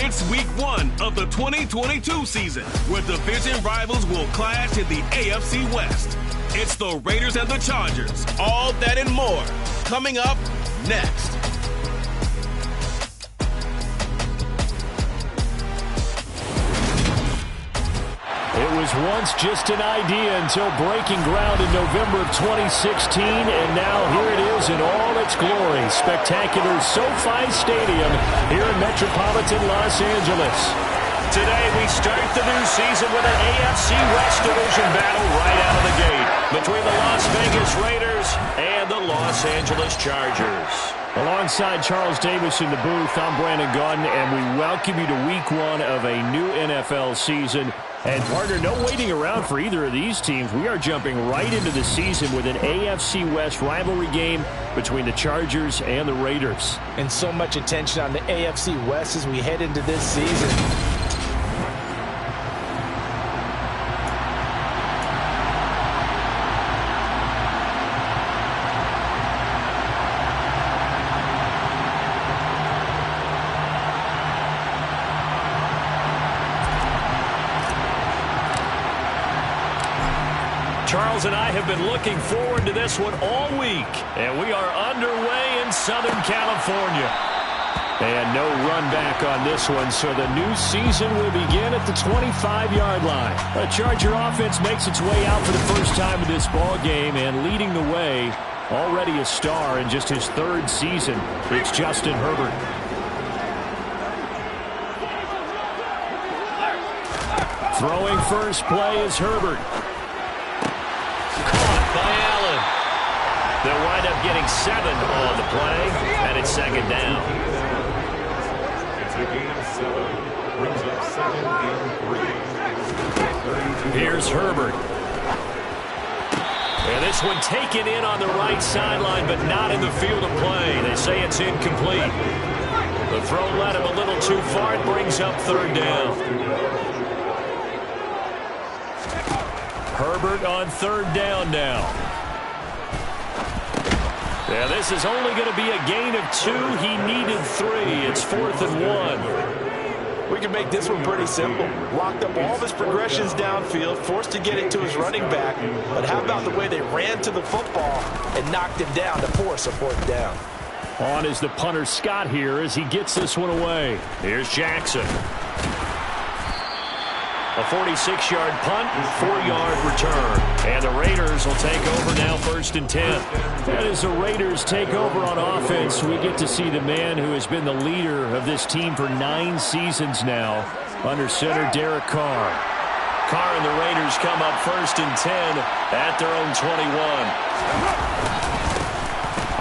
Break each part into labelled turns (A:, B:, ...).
A: It's week 1 of the 2022 season, where division rivals will clash in the AFC West. It's the Raiders and the Chargers. All that and more coming up next.
B: It was once just an idea until breaking ground in November of 2016, and now here it is in all its glory. Spectacular SoFi Stadium here in metropolitan Los Angeles. Today we start the new season with an AFC West division battle right out of the gate between the Las Vegas Raiders and the Los Angeles Chargers. Alongside Charles Davis in the booth, I'm Brandon Gaudin, and we welcome you to week 1 of a new NFL season. And, partner, no waiting around for either of these teams. We are jumping right into the season with an AFC West rivalry game between the Chargers and the Raiders.
C: And so much attention on the AFC West as we head into this season.
B: Charles and I have been looking forward to this one all week, and we are underway in Southern California. And no run back on this one, so the new season will begin at the 25-yard line. A Charger offense makes its way out for the first time in this ball game, and leading the way, already a star in just his 3rd season, it's Justin Herbert. Throwing first play is Herbert. By Allen. They'll wind up getting 7 on the play, and it's 2nd down.
D: It's a gain of 7. Brings up 2nd and 3.
B: Here's Herbert. And this one taken in on the right sideline, but not in the field of play. They say it's incomplete. The throw led him a little too far. It brings up 3rd down. Herbert on 3rd down now. Yeah, this is only going to be a gain of 2. He needed 3. It's 4th and 1.
C: We can make this one pretty simple. Locked up all of his progressions downfield, forced to get it to his running back. But how about the way they ran to the football and knocked him down to force a 4th down?
B: On is the punter Scott here as he gets this one away. Here's Jackson. A 46-yard punt, 4-yard return. And the Raiders will take over now 1st and 10. And as the Raiders take over on offense, we get to see the man who has been the leader of this team for 9 seasons now, under center Derek Carr. Carr and the Raiders come up 1st and 10 at their own 21.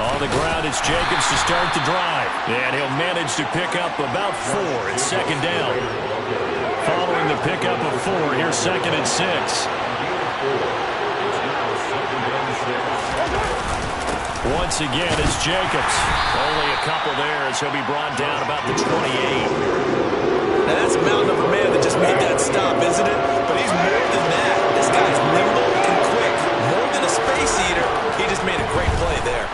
B: On the ground, it's Jacobs to start the drive. And he'll manage to pick up about 4. It's 2nd down. Following the pickup of 4, here's 2nd and 6. Once again, it's Jacobs. Only a couple there as he'll be brought down about the 28.
C: Now that's a mountain of a man that just made that stop, isn't it? But he's more than that. This guy's nimble and quick. More than a space eater. He just made a great play there.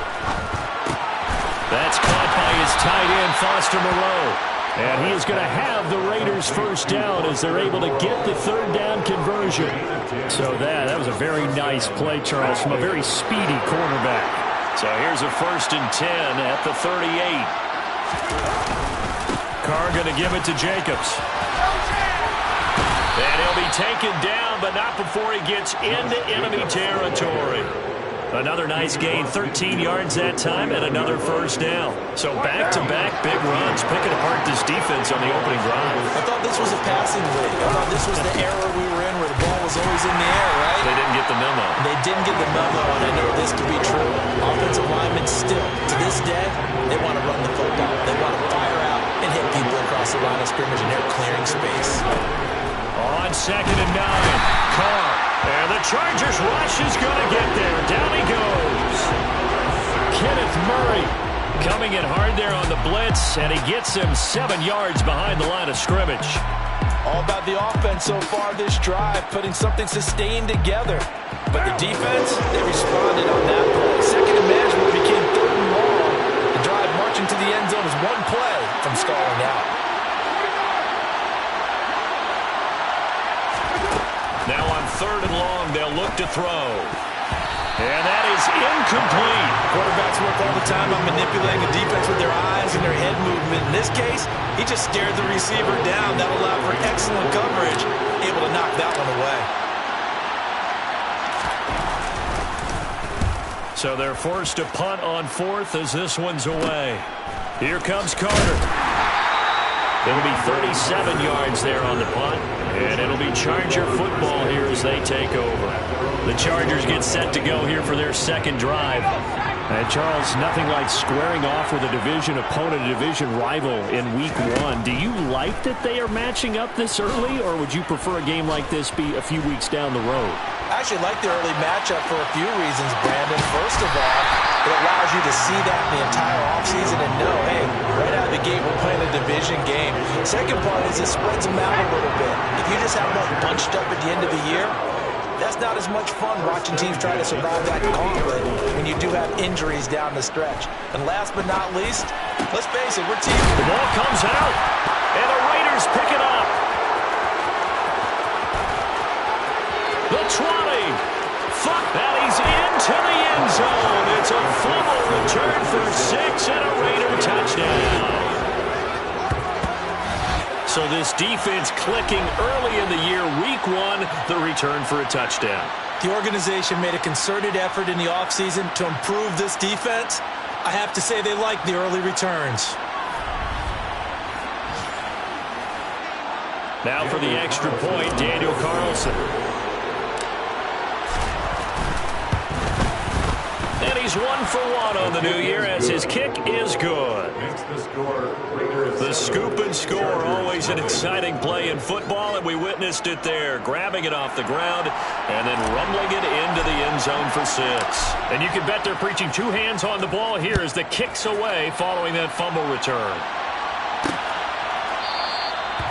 B: That's caught by his tight end, Foster Moreau. And he is going to have the Raiders 1st down as they're able to get the 3rd down conversion. So that was a very nice play, Charles, from a very speedy cornerback. So here's a 1st and 10 at the 38. Carr going to give it to Jacobs. And he'll be taken down, but not before he gets into enemy territory. Another nice gain, 13 yards that time, and another 1st down. So back-to-back big runs, picking apart this defense on the opening drive.
C: I thought this was a passing league. I thought this was the era we were in where the ball was always in the air, right?
B: They didn't get the memo.
C: They didn't get the memo, and I know this to be true. Offensive linemen still, to this day, they want to run the football. They want to fire out and hit people across the line of scrimmage, and they're clearing space.
B: On 2nd and 9, Carr. And the Chargers rush is going to get there. Down he goes. Kenneth Murray coming in hard there on the blitz, and he gets him 7 yards behind the line of scrimmage.
C: All about the offense so far this drive, putting something sustained together. But the defense, they responded on that play. 2nd and management became 3rd and long. The drive marching to the end zone is one play from stalling out.
B: back to throw. And that is incomplete.
C: Quarterbacks work all the time on manipulating the defense with their eyes and their head movement. In this case, he just stared the receiver down. That allowed for excellent coverage, able to knock that one away.
B: So they're forced to punt on fourth as this one's away. Here comes Carter. It'll be 37 yards there on the punt, and it'll be Charger football here as they take over. The Chargers get set to go here for their second drive. And Charles, nothing like squaring off with a division opponent, a division rival in week one. Do you like that they are matching up this early, or would you prefer a game like this be a few weeks down the road?
C: I actually like the early matchup for a few reasons, Brandon. First of all, it allows you to see that the entire offseason and know, hey, right out of the gate, we're playing a division game. Second part is it spreads them out a little bit. If you just have them bunched up at the end of the year, that's not as much fun watching teams try to survive that gauntlet when you do have injuries down the stretch. And last but not least, let's face it, we're team.
B: The ball comes out, and the Raiders pick it up. The 20. And he's into the end zone. It's a fumble return for 6 and a Raider touchdown. So this defense clicking early in the year, week one, the return for a touchdown.
C: The organization made a concerted effort in the offseason to improve this defense. I have to say they like the early returns.
B: Now for the extra point, Daniel Carlson. And he's 1 for 1 on the new year as his kick is good. The scoop and score, always an exciting play in football, and we witnessed it there, grabbing it off the ground and then rumbling it into the end zone for 6. And you can bet they're preaching 2 hands on the ball here as the kick's away following that fumble return.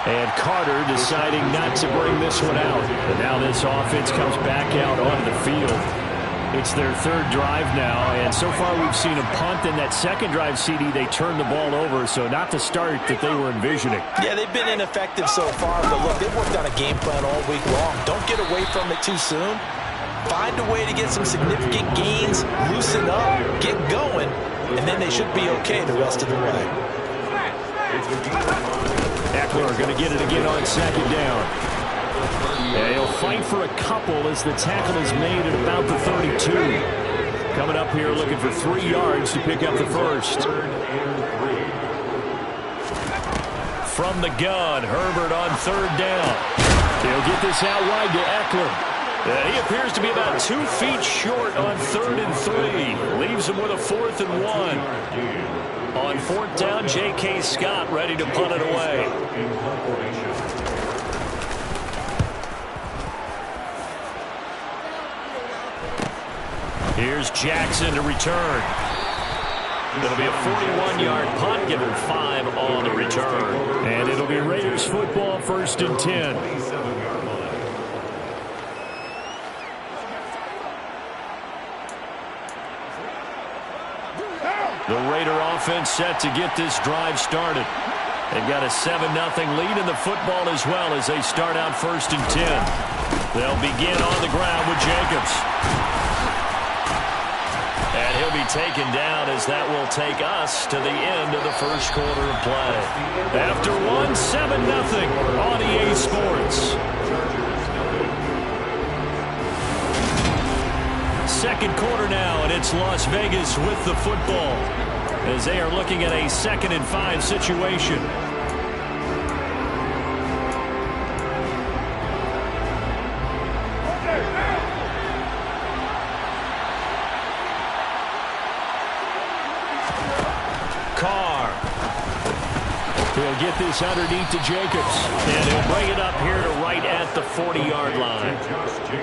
B: And Carter deciding not to bring this one out. And now this offense comes back out onto the field. It's their third drive now, and so far we've seen them punt. In that second drive, CD, they turned the ball over, so not the start that they were envisioning.
C: Yeah, they've been ineffective so far, but look, they've worked on a game plan all week long. Don't get away from it too soon. Find a way to get some significant gains, loosen up, get going, and then they should be okay the rest of the way.
B: Eckler going to get it again on second down. Yeah, he'll fight for a couple as the tackle is made at about the 32. Coming up here looking for 3 yards to pick up the first. From the gun, Herbert on third down. He'll get this out wide to Eckler. He appears to be about 2 feet short on 3rd and 3. Leaves him with a 4th and 1. On 4th down, J.K. Scott ready to punt it away. Here's Jackson to return. It'll be a 41-yard punt, give him 5 on the return. And it'll be Raiders football, 1st and 10. The Raider offense set to get this drive started. They've got a 7-0 lead in the football as well as they start out 1st and 10. They'll begin on the ground with Jacobs. And he'll be taken down as that will take us to the end of the first quarter of play. After 1, 7-0 on EA Sports. Second quarter now, and it's Las Vegas with the football as they are looking at a 2nd and 5 situation. He'll get this underneath to Jacobs, and he'll bring it up here to right at the 40-yard line.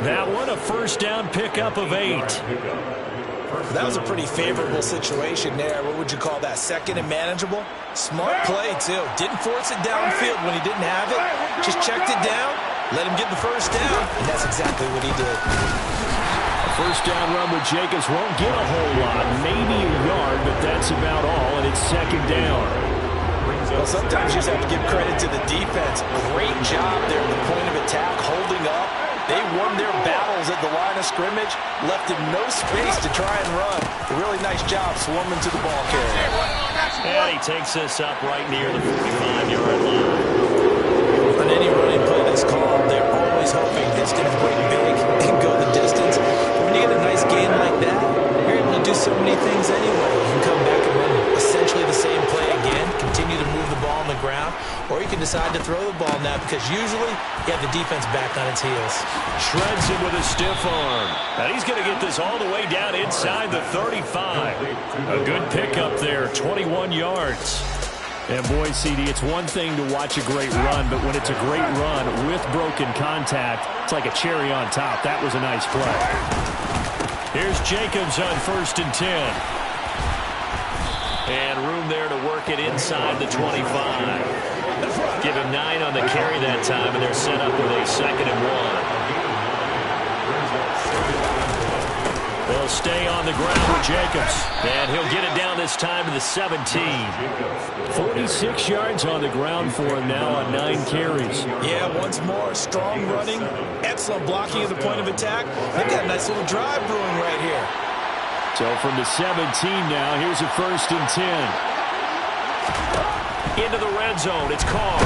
B: That one, a 1st down pickup of 8.
C: That was a pretty favorable situation there. What would you call that? 2nd and manageable? Smart play, too. Didn't force it downfield when he didn't have it. Just checked it down, let him get the 1st down, and that's exactly what he did.
B: A 1st down run with Jacobs won't get a whole lot, maybe a yard, but that's about all, and it's 2nd down.
C: Well, sometimes you just have to give credit to the defense. Great job there at the point of attack, holding up, They won their battles at the line of scrimmage, left him no space to try and run. A really nice job swarming to the ball carrier.
B: And he takes this up right near the 45-yard line.
C: On any running play that's called, they're always hoping it's going to break big and go the distance. When you get a nice gain like that, you're able to do so many things anyway. You can come back and run essentially the same play again, continue to move the ball on the ground, or you can decide to throw the ball now because usually you have the defense back on its heels.
B: Shreds him with a stiff arm. And he's going to get this all the way down inside the 35. A good pickup there, 21 yards. And boy, CD, it's one thing to watch a great run, but when it's a great run with broken contact, it's like a cherry on top. That was a nice play. Here's Jacobs on 1st and 10. And room there to work it inside the 25. Give him 9 on the carry that time, and they're set up with a 2nd and 1. They'll stay on the ground with Jacobs. And he'll get it down this time to the 17. 46 yards on the ground for him now on 9 carries.
C: Yeah, once more, strong running, excellent blocking at the point of attack. They've got a nice little drive brewing right here.
B: So from the 17 now, here's a 1st and 10. Into the red zone, it's Carr.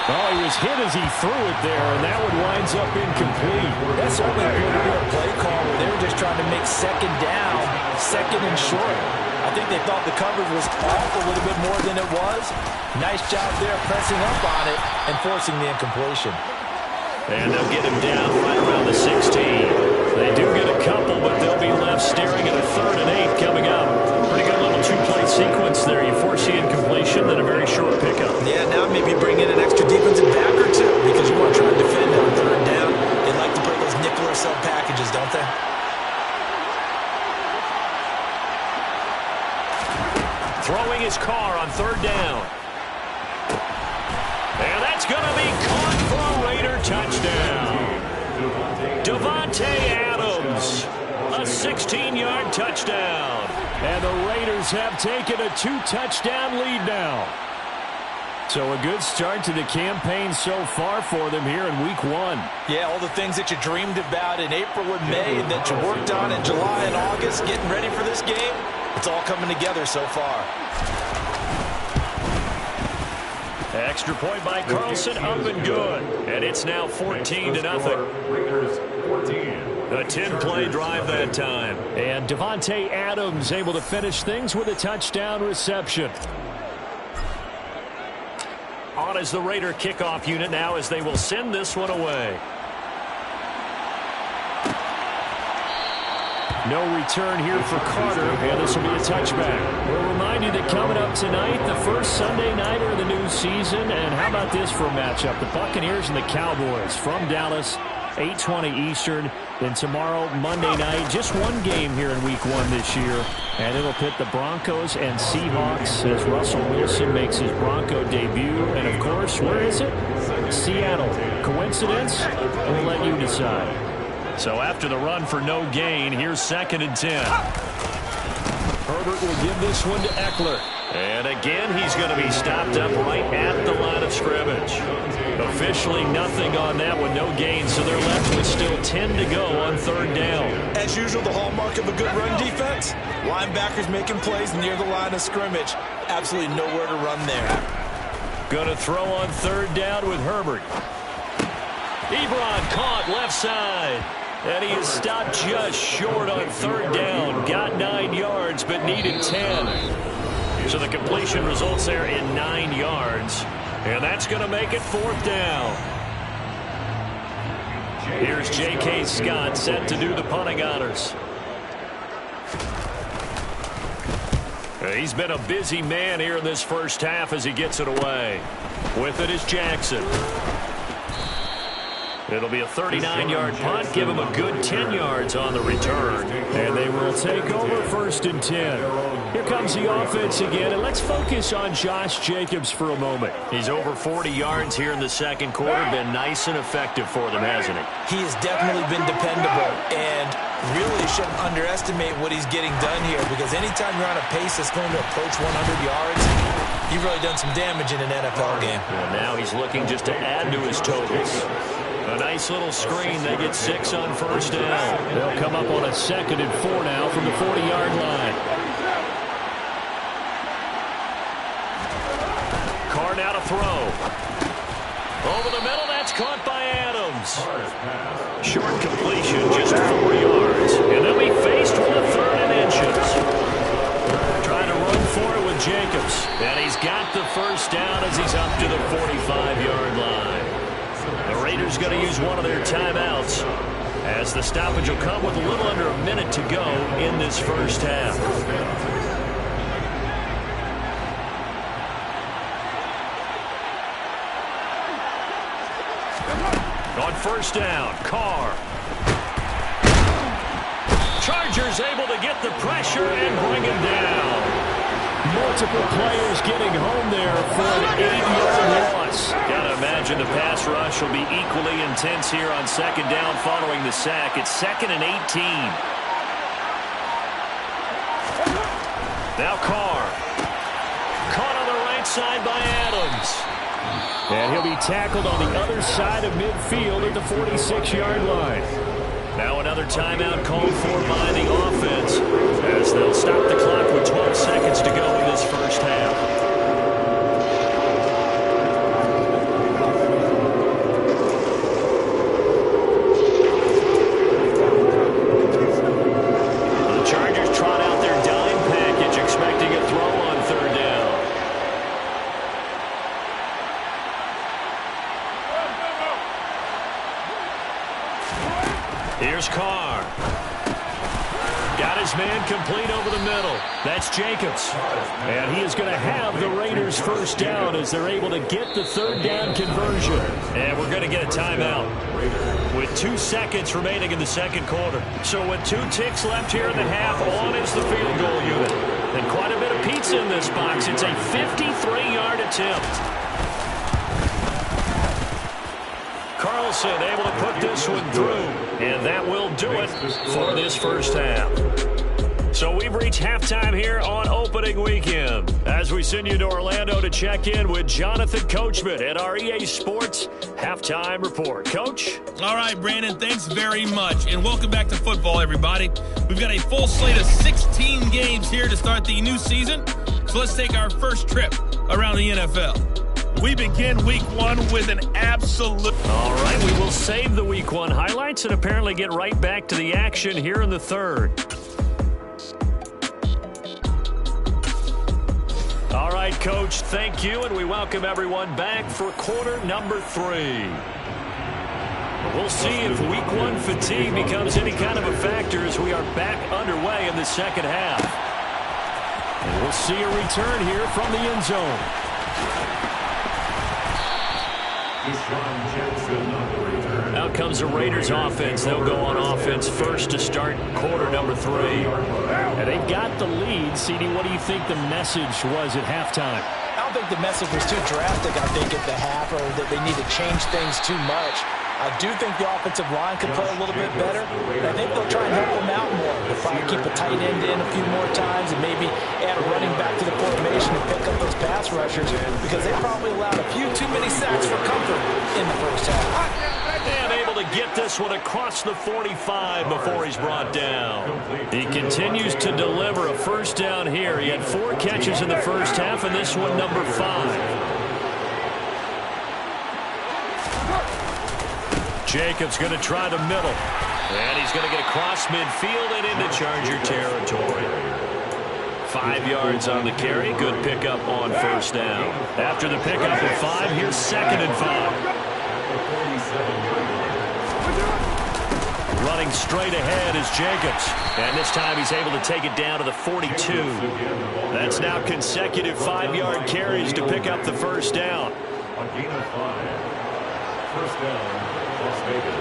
B: Oh, he was hit as he threw it there, and that one winds up incomplete.
C: That's certainly appeared to be a play call where they were just trying to make 2nd down, 2nd and short. I think they thought the coverage was off a little bit more than it was. Nice job there pressing up on it and forcing the incompletion.
B: And they'll get him down right around the 16. They do get a couple, but they'll be left staring at a 3rd and 8 coming up. Pretty good little 2-play sequence there. You force the incompletion, then a very short pickup.
C: Yeah, now maybe bring in an extra defensive back or two because you want to try and defend on 3rd down. They like to play those nickel or sub packages, don't they?
B: Throwing his car on 3rd down. And that's going to be caught for a Raider touchdown. Davante Adams, a 16-yard touchdown. And the Raiders have taken a 2-touchdown lead now. So a good start to the campaign so far for them here in week 1.
C: Yeah, all the things that you dreamed about in April and May and that you worked on in July and August, getting ready for this game, it's all coming together so far.
B: Extra point by Carlson, up and good. And it's now 14-0.
D: Raiders 14.
B: A 10-play drive that time. And Davante Adams able to finish things with a touchdown reception. On is the Raider kickoff unit now as they will send this one away. No return here for Carter, and this will be a touchback. We'll remind you that coming up tonight, the first Sunday nighter of the new season, and how about this for a matchup? The Buccaneers and the Cowboys from Dallas, 8:20 Eastern. Then tomorrow, Monday night, just one game here in week 1 this year, and it'll pit the Broncos and Seahawks as Russell Wilson makes his Bronco debut. And, of course, where is it? Seattle. Coincidence? We'll let you decide. So after the run for no gain, here's 2nd and 10. Herbert will give this one to Eckler. And again, he's going to be stopped up right at the line of scrimmage. Officially nothing on that one, no gain, so they're left with still 10 to go on 3rd down.
C: As usual, the hallmark of a good run defense, linebackers making plays near the line of scrimmage. Absolutely nowhere to run there.
B: Going to throw on 3rd down with Herbert. Ebron caught left side. And he is stopped just short on 3rd down. Got 9 yards, but needed 10. So the completion results there in 9 yards. And that's going to make it 4th down. Here's J.K. Scott set to do the punting honors. He's been a busy man here in this first half as he gets it away. With it is Jackson. It'll be a 39-yard punt. Give him a good 10 yards on the return. And they will take over 1st and 10. Here comes the offense again. And let's focus on Josh Jacobs for a moment. He's over 40 yards here in the 2nd quarter. Been nice and effective for them, hasn't he?
C: He has definitely been dependable. And really shouldn't underestimate what he's getting done here. Because anytime you're on a pace that's going to approach 100 yards, you've really done some damage in an NFL game.
B: And now he's looking just to add to his totals. A nice little screen. They get 6 on first down. They'll come up on a 2nd and 4 now from the 40-yard line. Carr now to throw. Over the middle, that's caught by Adams. Short completion, just 4 yards. And they'll be faced with a 3rd and inches. Trying to run for it with Jacobs. And he's got the first down as he's up to the 45-yard line. The Raiders going to use one of their timeouts as the stoppage will come with a little under a minute to go in this first half. On first down, Carr. Chargers able to get the pressure and bring him down. Multiple players getting home there for an 8-yard loss. Gotta imagine the pass rush will be equally intense here on 2nd down following the sack. It's 2nd and 18. Now Carr. Caught on the right side by Adams. And he'll be tackled on the other side of midfield at the 46-yard line. Now another timeout called for by the offense as they'll stop the clock with 12 seconds to go in this first half. The Chargers trot out their dime package, expecting a throw on 3rd down. Here's Carr. Got his man complete over the middle. That's Jacobs. And he is going to have the Raiders first down as they're able to get the 3rd down conversion. And we're going to get a timeout with 2 seconds remaining in the 2nd quarter. So with 2 ticks left here in the half, on is the field goal unit. And quite a bit of pizza in this box. It's a 53-yard attempt. Carlson able to put this one through, and that will do it for this first half. So we've reached halftime here on opening weekend as we send you to Orlando to check in with Jonathan Coachman at our EA Sports Halftime Report. Coach?
E: All right, Brandon, thanks very much, and welcome back to football, everybody. We've got a full slate of 16 games here to start the new season, so let's take our first trip around the NFL. We begin week 1 with an absolute...
B: All right, we will save the week 1 highlights and apparently get right back to the action here in the 3rd. All right, Coach, thank you, and we welcome everyone back for quarter number 3. We'll see if week 1 fatigue becomes any kind of a factor as we are back underway in the 2nd half. And we'll see a return here from the end zone. Out comes the Raiders offense. They'll go on offense first to start quarter number 3. And they've got the lead. CD, what do you think the message was at halftime?
C: I don't think the message was too drastic, I think, at the half, or that they need to change things too much. I do think the offensive line could play a little bit better. I think they'll try and help them out more. They'll probably keep a tight end in a few more times and maybe add a running back to the formation and pick up those pass rushers because they probably allowed a few too many sacks for comfort in the first half.
B: And able to get this one across the 45 before he's brought down. He continues to deliver a first down here. He had 4 catches in the first half, and this one number 5. Jacobs going to try the middle. And he's going to get across midfield and into Charger territory. 5 yards on the carry. Good pickup on first down. After the pickup of 5, here's 2nd and 5. Running straight ahead is Jacobs. And this time he's able to take it down to the 42. That's now consecutive 5-yard carries to pick up the first down.
D: On gain of 5. First down. Las Vegas.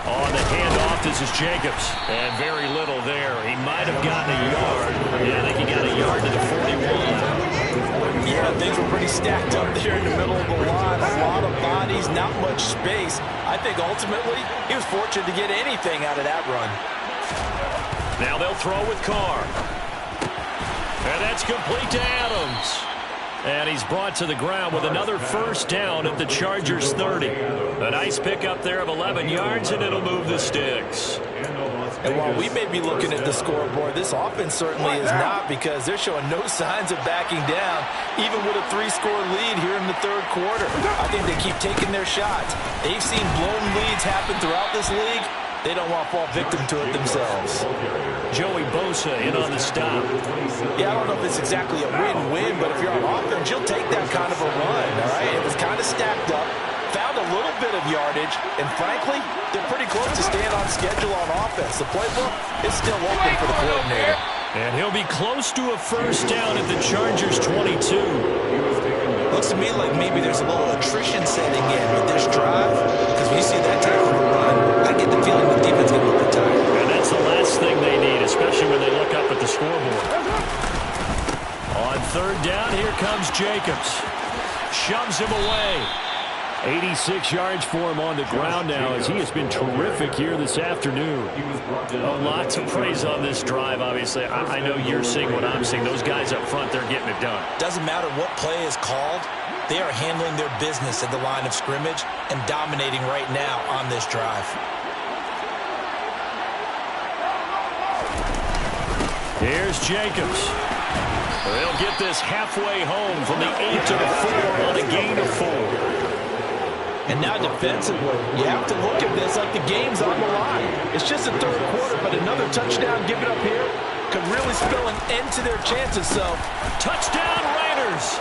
B: On the handoff, this is Jacobs. And very little there. He might have gotten a yard. Yeah, I think he got a yard to the 41.
C: Yeah, things were pretty stacked up there in the middle of the line. A lot of bodies, not much space. I think ultimately he was fortunate to get anything out of that run.
B: Now they'll throw with Carr. And that's complete to Adams. And he's brought to the ground with another first down at the Chargers' 30. A nice pickup there of 11 yards, and it'll move the sticks.
C: And while we may be looking at the scoreboard, this offense certainly is not, because they're showing no signs of backing down, even with a 3-score lead here in the third quarter. I think they keep taking their shots. They've seen blown leads happen throughout this league. They don't want to fall victim to it themselves.
B: Joey Bosa in on the stop.
C: Yeah, I don't know if it's exactly a win-win, but if you're on offense, you'll take that kind of a run, all right? It was kind of stacked up, found a little bit of yardage, and frankly, they're pretty close to staying on schedule on offense. The playbook is still open for the coordinator.
B: And he'll be close to a first down at the Chargers' 22.
C: Looks to me like maybe there's a little attrition setting in with this drive, because when you see that type of a run, I get the feeling the defense is going to be tired.
B: And that's the last thing they need, especially when they look up at the scoreboard. On third down, here comes Jacobs. Shoves him away. 86 yards for him on the ground now, as he has been terrific here this afternoon. Lots of praise on this drive, obviously. I know you're seeing what I'm seeing. Those guys up front, they're getting it done.
C: Doesn't matter what play is called. They are handling their business at the line of scrimmage and dominating right now on this drive.
B: Here's Jacobs. They'll get this halfway home from the 8 to the 4 on a gain of 4.
C: And now defensively, you have to look at this like the game's on the line. It's just the third quarter, but another touchdown given up here could really spell an end to their chances. So,
B: touchdown Raiders!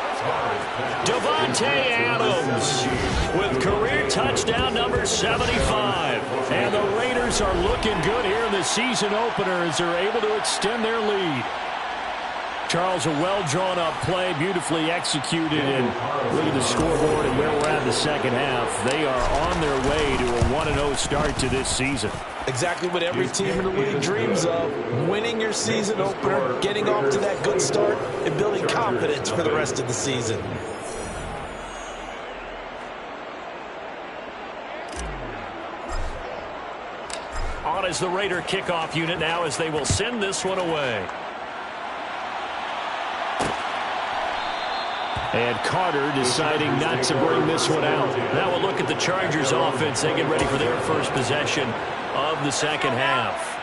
B: Davante Adams with career touchdown number 75. And the Raiders are looking good here in the season opener as they're able to extend their lead. Charles, a well-drawn-up play, beautifully executed, and look at the scoreboard and where we're at in the second half. They are on their way to a 1-0 start to this season.
C: Exactly what every team in the league dreams of, winning your season opener, getting off to that good start, and building confidence for the rest of the season.
B: On is the Raider kickoff unit now as they will send this one away. And Carter deciding not to bring this one out. Now we'll look at the Chargers offense. They get ready for their first possession of the second half.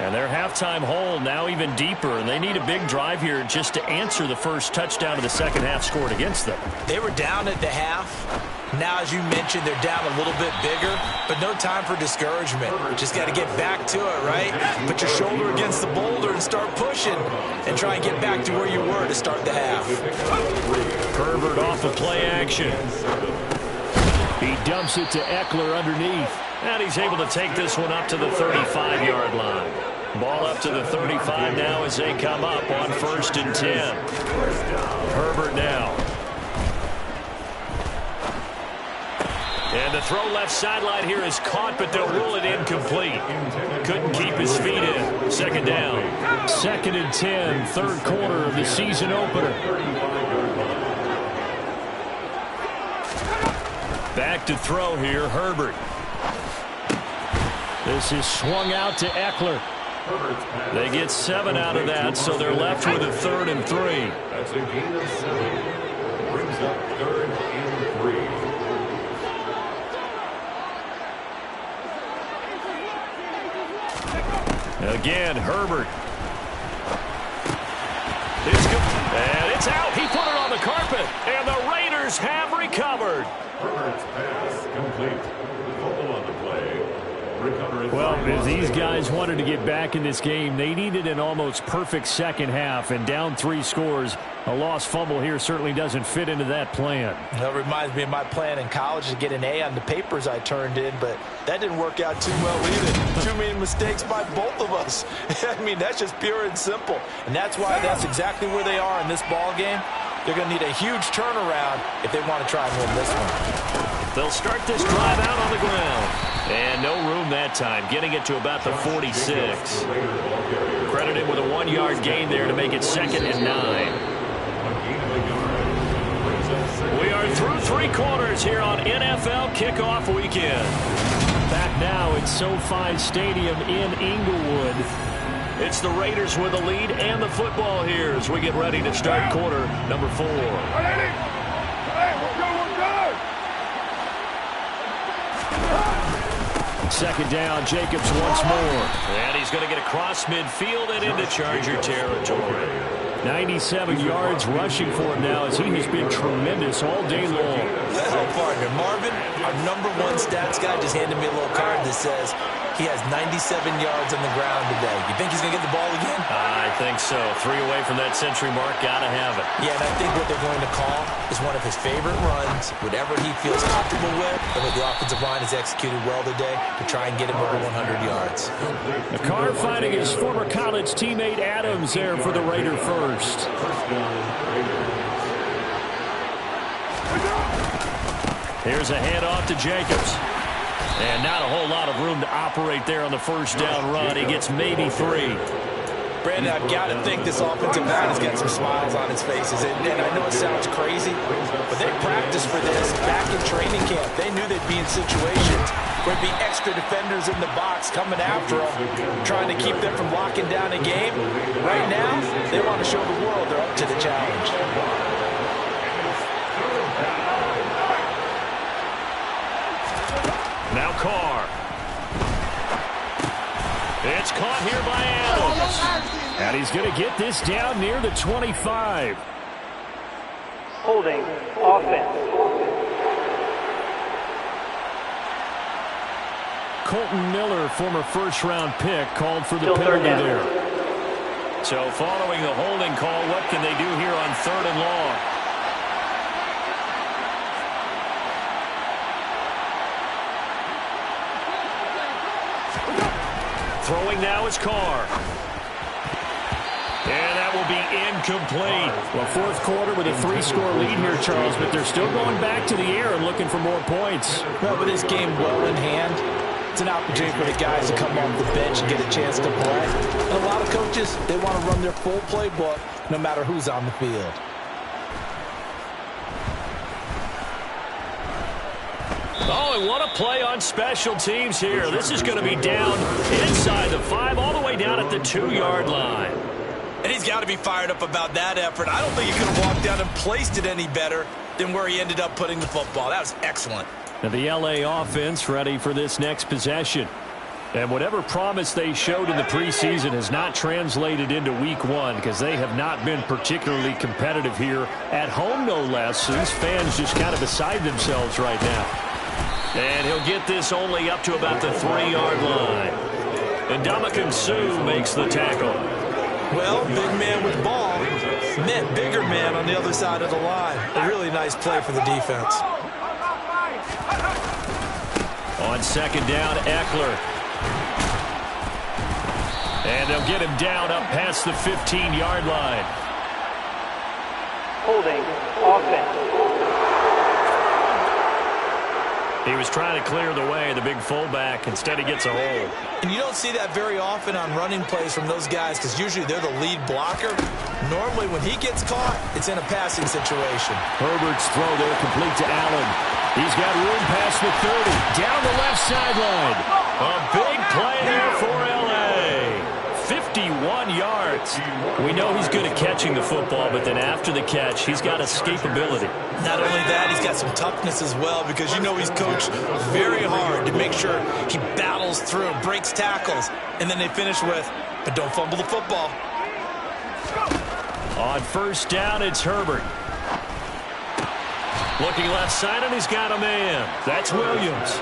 B: And their halftime hole now even deeper, and they need a big drive here just to answer the first touchdown of the second half scored against them.
C: They were down at the half. Now, as you mentioned, they're down a little bit bigger, but no time for discouragement. Just got to get back to it, right? Put your shoulder against the boulder and start pushing and try and get back to where you were to start the half.
B: Herbert off of play action. He dumps it to Eckler underneath. And he's able to take this one up to the 35-yard line. Ball up to the 35 now as they come up on 1st and 10. Herbert now. And the throw left sideline here is caught, but they'll rule it incomplete. Couldn't keep his feet in. Second down. 2nd and 10, third quarter of the season opener. Back to throw here, Herbert. This is swung out to Eckler. They get 7 out of that, so they're left with a 3rd and 3.
D: That's a gain of 7. Brings up 3rd and 3.
B: Again, Herbert. It's good. And it's out. He put it on the carpet. And the Raiders have recovered.
D: Herbert's pass complete. Fumble on the play.
B: Well, if these guys wanted to get back in this game, they needed an almost perfect second half, and down 3 scores. A lost fumble here certainly doesn't fit into that plan.
C: That reminds me of my plan in college to get an A on the papers I turned in, but that didn't work out too well either. Too many mistakes by both of us. I mean, that's just pure and simple. And that's why that's exactly where they are in this ball game. They're going to need a huge turnaround if they want to try and win this one.
B: They'll start this drive out on the ground. And no room that time, getting it to about the 46. Credited with a 1-yard gain there to make it 2nd and 9. We are through 3 quarters here on NFL Kickoff Weekend. Back now at SoFi Stadium in Inglewood. It's the Raiders with the lead and the football here as we get ready to start quarter number 4. Second down, Jacobs once more. And he's going to get across midfield and into Charger territory. 97 yards rushing for him now as he has been tremendous all day long.
C: Hello, partner. Marvin, our #1 stats guy, just handed me a little card that says he has 97 yards on the ground today. You think he's going to get the ball again?
B: I think so. 3 away from that century mark. Got to have it.
C: Yeah, and I think what they're going to call is one of his favorite runs, whatever he feels comfortable with, and what the offensive line has executed well today to try and get him over 100 yards.
B: McCarr finding his former college teammate Adams there for the Raider first. Here's a handoff to Jacobs. And not a whole lot of room to operate there on the first down run. He gets maybe 3.
C: Brandon, I've got to think this offensive line has got some smiles on its faces. And I know it sounds crazy, but they practiced for this back in training camp. They knew they'd be in situations where there'd be extra defenders in the box coming after them, trying to keep them from locking down a game. Right now, they want to show the world they're up to the challenge.
B: Now Carr. It's caught here by Adams. And he's going to get this down near the 25.
F: Holding offense.
B: Colton Miller, former first-round pick, called for the penalty there. So following the holding call, what can they do here on 3rd and long? Throwing now is Carr. And that will be incomplete.
G: Well, fourth quarter with a 3-score lead here, Charles, but they're still going back to the air and looking for more points.
C: Well, with this game well in hand, it's an opportunity for the guys to come off the bench and get a chance to play. And a lot of coaches, they want to run their full playbook no matter who's on the field.
B: Oh, and what a play on special teams here. This is going to be down inside the 5, all the way down at the 2-yard line.
C: And he's got to be fired up about that effort. I don't think he could have walked down and placed it any better than where he ended up putting the football. That was excellent.
B: Now the LA offense ready for this next possession. And whatever promise they showed in the preseason has not translated into week 1 because they have not been particularly competitive here at home, no less. These fans just kind of beside themselves right now. And he'll get this only up to about the 3-yard line. And Ndamukong Suh makes the tackle.
C: Well, big man with ball meant bigger man on the other side of the line. A really nice play for the defense.
B: On second down, Eckler. And they'll get him down up past the 15-yard line.
F: Holding offense.
B: He was trying to clear the way, the big fullback. Instead, he gets a hole.
C: And you don't see that very often on running plays from those guys because usually they're the lead blocker. Normally, when he gets caught, it's in a passing situation.
B: Herbert's throw there complete to Allen. He's got room past the 30. Down the left sideline. A big play there for L.A. 51 yards. We know he's good at catching the football, but then after the catch, he's got escapability.
C: Not only that, he's got some toughness as well because you know he's coached very hard to make sure he battles through, breaks tackles, and then they finish with, but don't fumble the football.
B: On first down, it's Herbert. Looking left side, and he's got a man. That's Williams.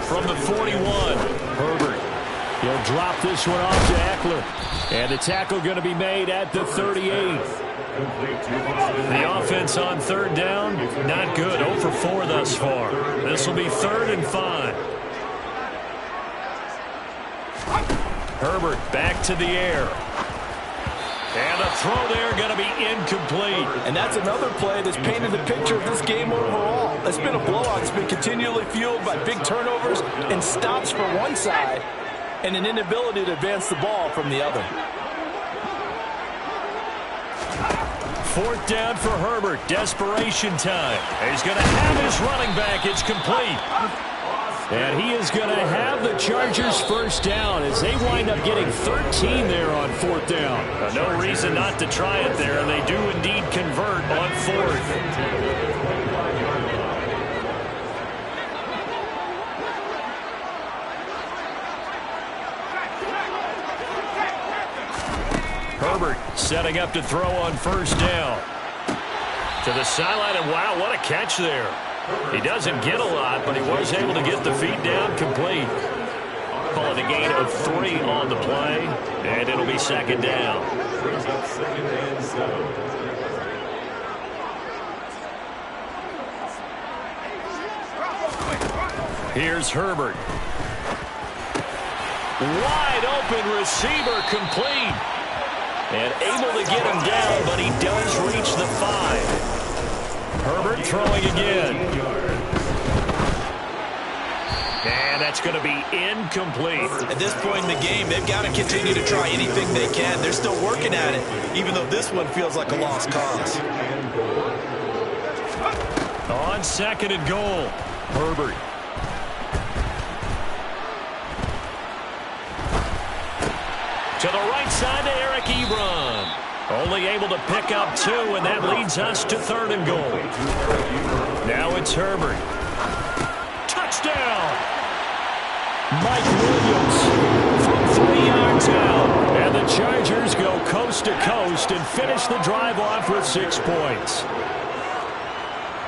B: From the 41, Herbert. He'll drop this one off to Eckler. And the tackle going to be made at the 38. The offense on third down, not good. 0 for 4 thus far. This will be 3rd and 5. Herbert back to the air. And the throw there going to be incomplete.
C: And that's another play that's painted the picture of this game overall. It's been a blowout. It's been continually fueled by big turnovers and stops for one side and an inability to advance the ball from the other.
B: 4th down for Herbert. Desperation time. He's going to have his running back. It's complete. And he is going to have the Chargers first down as they wind up getting 13 there on 4th down. No reason not to try it there, and they do indeed convert on 4th. Herbert setting up to throw on 1st down. To the sideline, and wow, what a catch there. He doesn't get a lot, but he was able to get the feet down complete. Call it a gain of 3 on the play, and it'll be 2nd down. Here's Herbert. Wide open receiver complete. And able to get him down, but he does reach the 5. Herbert throwing again. And that's going to be incomplete.
C: At this point in the game, they've got to continue to try anything they can. They're still working at it, even though this one feels like a lost cause.
B: On 2nd and goal, Herbert. To the right side to Eric Ebron. Only able to pick up 2, and that leads us to 3rd and goal. Now it's Herbert. Touchdown! Mike Williams from 3 yards out. And the Chargers go coast to coast and finish the drive off with 6 points.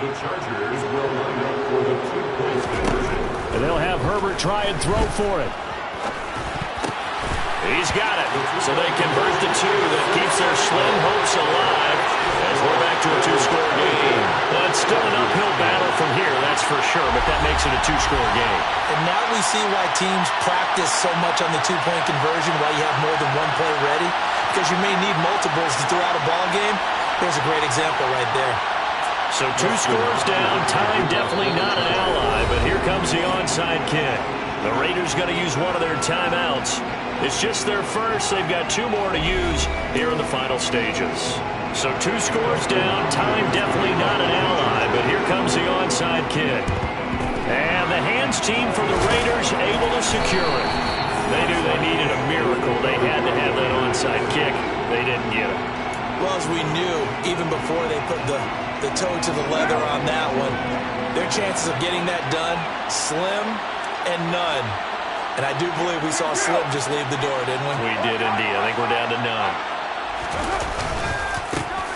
D: The Chargers will line up for the 2-point conversion.
B: And they'll have Herbert try and throw for it. He's got it, so they convert the 2 that keeps their slim hopes alive as we're back to a 2-score game. Well, it's still an uphill battle from here, that's for sure, but that makes it a 2-score game.
C: And now we see why teams practice so much on the 2-point conversion, why you have more than one play ready, because you may need multiples to throw out a ball game. There's a great example right there.
B: So 2 scores down, time definitely not an ally, but here comes the onside kick. The Raiders going to use one of their timeouts. It's just their first. They've got 2 more to use here in the final stages. So 2 scores down. Time definitely not an ally, but here comes the onside kick. And the hands team for the Raiders able to secure it. They knew they needed a miracle. They had to have that onside kick. They didn't get it.
C: Well, as we knew, even before they put the toe to the leather on that one, their chances of getting that done, slim and none. And I do believe we saw Slim just leave the door, didn't we?
B: We did indeed. I think we're down to none.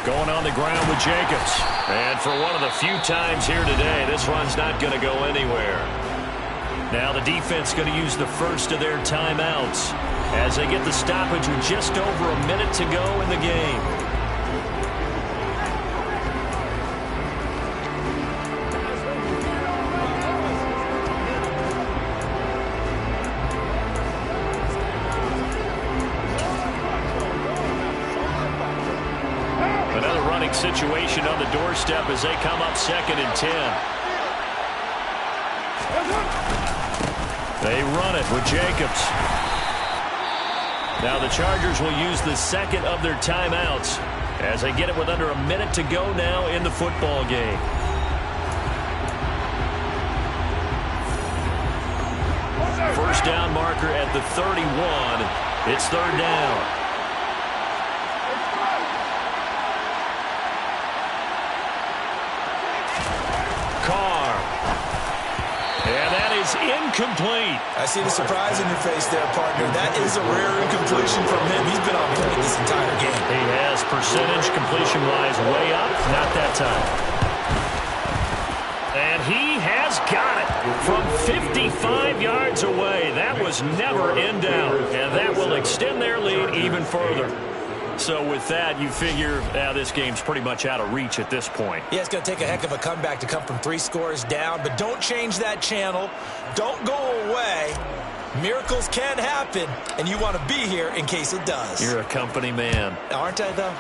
B: Going on the ground with Jacobs. And for one of the few times here today, this run's not going to go anywhere. Now the defense going to use the first of their timeouts as they get the stoppage with just over a minute to go in the game. Situation on the doorstep as they come up 2nd and 10. They run it with Jacobs. Now the Chargers will use the 2nd of their timeouts as they get it with under a minute to go now in the football game. First down marker at the 31. It's 3rd down. And that is incomplete.
C: I see the surprise in your face there, partner. That is a rare incompletion from him. He's been on point this entire game.
B: He has percentage completion-wise way up. Not that time. And he has got it from 55 yards away. That was never in doubt. And that will extend their lead even further. So with that, you figure this game's pretty much out of reach at this point.
C: Yeah, it's going to take a heck of a comeback to come from 3 scores down, but don't change that channel. Don't go away. Miracles can happen, and you want to be here in case it does.
B: You're a company man.
C: Aren't I, though?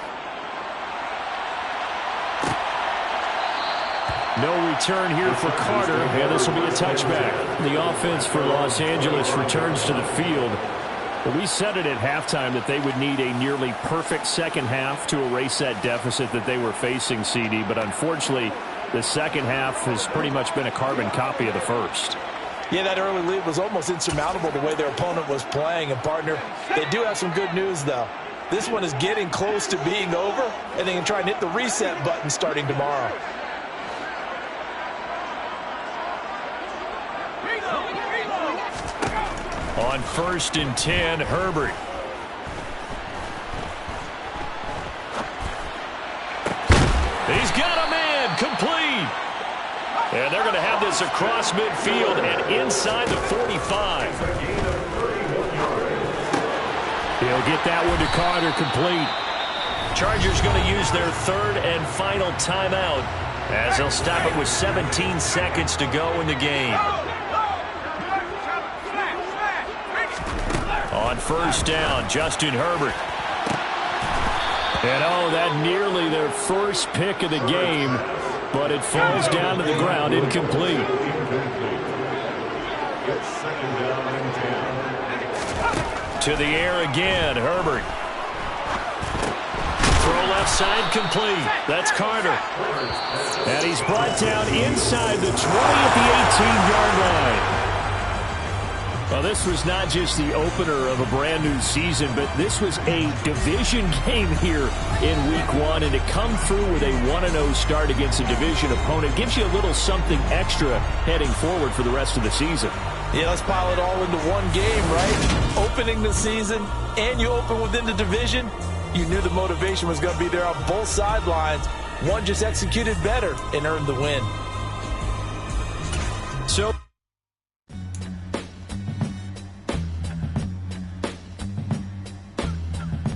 G: No return here for Carter, and this will be a touchback. The offense for Los Angeles returns to the field. Well, we said it at halftime that they would need a nearly perfect second half to erase that deficit that they were facing, CD. But unfortunately, the second half has pretty much been a carbon copy of the first.
C: Yeah, that early lead was almost insurmountable the way their opponent was playing. And, partner, they do have some good news, though. This one is getting close to being over, and they can try and hit the reset button starting tomorrow.
B: On 1st and 10, Herbert. He's got a man, complete. And they're going to have this across midfield and inside the 45.
G: He'll get that one to Carter, complete.
B: Chargers going to use their third and final timeout as they'll stop it with 17 seconds to go in the game. On 1st down, Justin Herbert.
G: And oh, that nearly their first pick of the game, but it falls down to the ground, incomplete.
B: To the air again, Herbert. Throw left side, complete. That's Carter.
G: And he's brought down inside the 20 at the 18-yard line. Well, this was not just the opener of a brand new season, but this was a division game here in Week 1, and to come through with a 1-0 start against a division opponent gives you a little something extra heading forward for the rest of the season.
C: Yeah, let's pile it all into one game, right? Opening the season, and you open within the division. You knew the motivation was going to be there on both sidelines. One just executed better and earned the win.
G: So